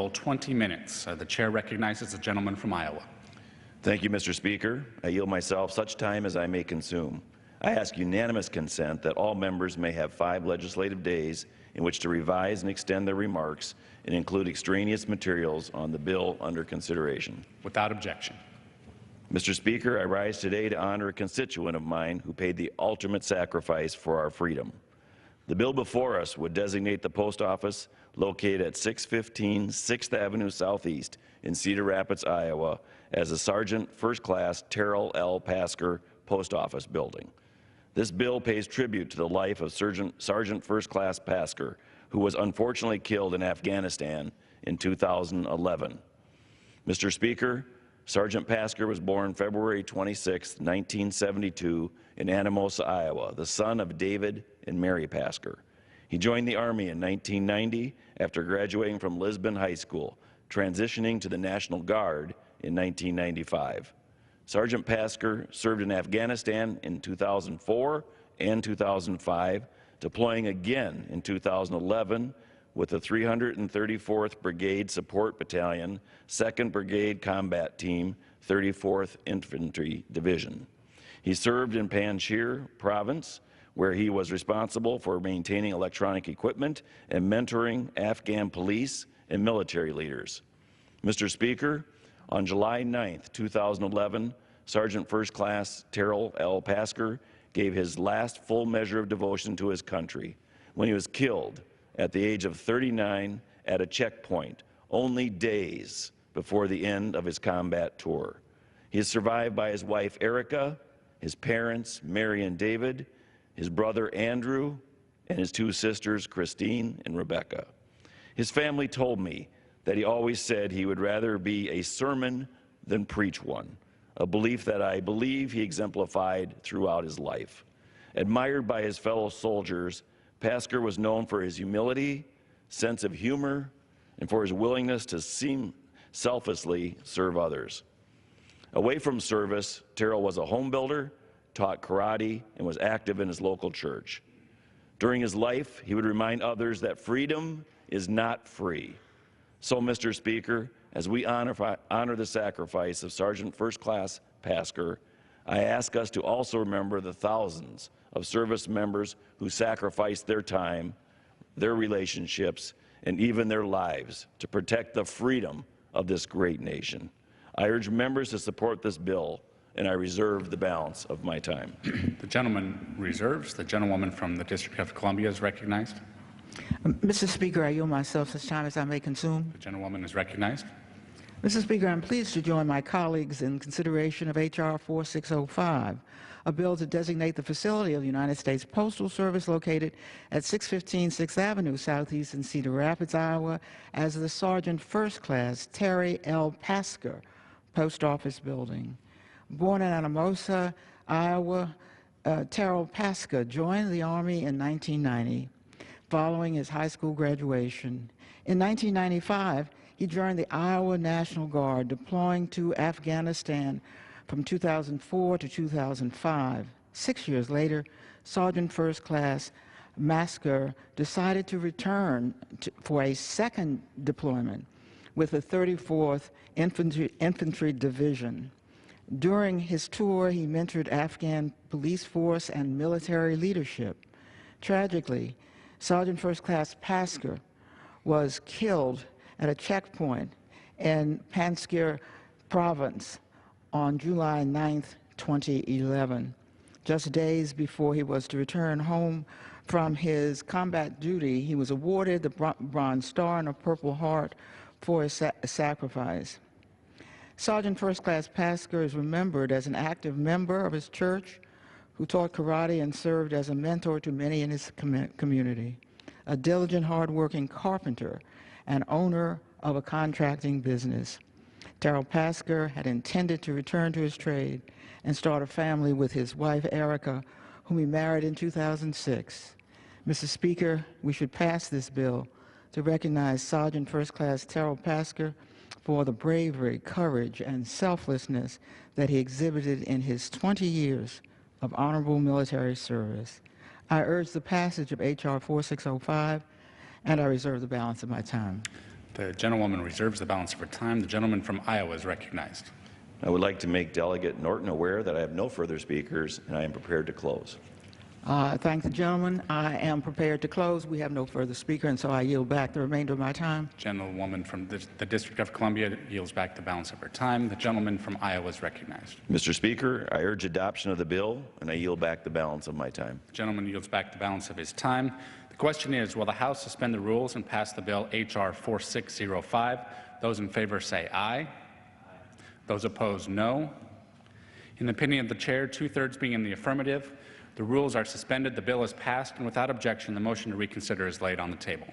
full 20 minutes. The chair recognizes the gentleman from Iowa. Thank you, Mr. Speaker. I yield myself such time as I may consume. I ask unanimous consent that all members may have 5 legislative days in which to revise and extend their remarks and include extraneous materials on the bill under consideration. Without objection. Mr. Speaker, I rise today to honor a constituent of mine who paid the ultimate sacrifice for our freedom. The bill before us would designate the post office located at 615 6th Avenue Southeast in Cedar Rapids, Iowa, as a Sergeant First Class Terrell L. Pasker Post Office building. This bill pays tribute to the life of Sergeant First Class Pasker, who was unfortunately killed in Afghanistan in 2011. Mr. Speaker, Sergeant Pasker was born February 26, 1972, in Anamosa, Iowa, the son of David and Mary Pasker. He joined the Army in 1990 after graduating from Lisbon High School, transitioning to the National Guard in 1995. Sergeant Pasker served in Afghanistan in 2004 and 2005, deploying again in 2011 with the 334th Brigade Support Battalion, 2nd Brigade Combat Team, 34th Infantry Division. He served in Panjshir Province, where he was responsible for maintaining electronic equipment and mentoring Afghan police and military leaders. Mr. Speaker, on July 9, 2011, Sergeant First Class Terrell L. Pasker gave his last full measure of devotion to his country when he was killed at the age of 39 at a checkpoint, only days before the end of his combat tour. He is survived by his wife Erica, his parents Mary and David, his brother Andrew, and his 2 sisters Christine and Rebecca. His family told me that he always said he would rather be a sermon than preach one, a belief that I believe he exemplified throughout his life. Admired by his fellow soldiers, Pasker was known for his humility, sense of humor, and for his willingness to selflessly serve others. Away from service, Terrell was a home builder, taught karate, and was active in his local church. During his life, he would remind others that freedom is not free. So, Mr. Speaker, as we honor the sacrifice of Sergeant First Class Pasker, I ask us to also remember the thousands of service members who sacrificed their time, their relationships, and even their lives to protect the freedom of this great nation. I urge members to support this bill, and I reserve the balance of my time. The gentleman reserves. The gentlewoman from the District of Columbia is recognized. Mr. Speaker, I yield myself such time as I may consume. The gentlewoman is recognized. Mr. Speaker, I'm pleased to join my colleagues in consideration of H.R. 4605, a bill to designate the facility of the United States Postal Service located at 615 6th Avenue Southeast in Cedar Rapids, Iowa, as the Sergeant First Class Terry L. Pasker Post Office Building. Born in Anamosa, Iowa, Terrell Pasker joined the Army in 1990 following his high school graduation. In 1995, he joined the Iowa National Guard, deploying to Afghanistan from 2004 to 2005. 6 years later, Sergeant First Class Pasker decided to return for a second deployment with the 34th Infantry Division. During his tour, he mentored Afghan police force and military leadership. Tragically, Sergeant First Class Pasker was killed at a checkpoint in Panjshir Province on July 9, 2011, just days before he was to return home from his combat duty. He was awarded the Bronze Star and a Purple Heart for his sacrifice. Sergeant First Class Pasker is remembered as an active member of his church who taught karate and served as a mentor to many in his community, a diligent, hardworking carpenter and owner of a contracting business. Terrell Pasker had intended to return to his trade and start a family with his wife, Erica, whom he married in 2006. Mr. Speaker, we should pass this bill to recognize Sergeant First Class Terrell Pasker for the bravery, courage, and selflessness that he exhibited in his 20 years of honorable military service. I urge the passage of H.R. 4605, and I reserve the balance of my time. The gentlewoman reserves the balance of her time. The gentleman from Iowa is recognized. I would like to make Delegate Norton aware that I have no further speakers, and I am prepared to close. Thank the gentleman. I am prepared to close. We have no further speaker, and so I yield back the remainder of my time. Gentlewoman from the District of Columbia yields back the balance of her time. The gentleman from Iowa is recognized. Mr. Speaker, I urge adoption of the bill, and I yield back the balance of my time. The gentleman yields back the balance of his time. The question is, will the House suspend the rules and pass the bill H.R. 4605? Those in favor say aye. Those opposed, no. In the opinion of the chair, 2/3 being in the affirmative, the rules are suspended, the bill is passed, and without objection, the motion to reconsider is laid on the table.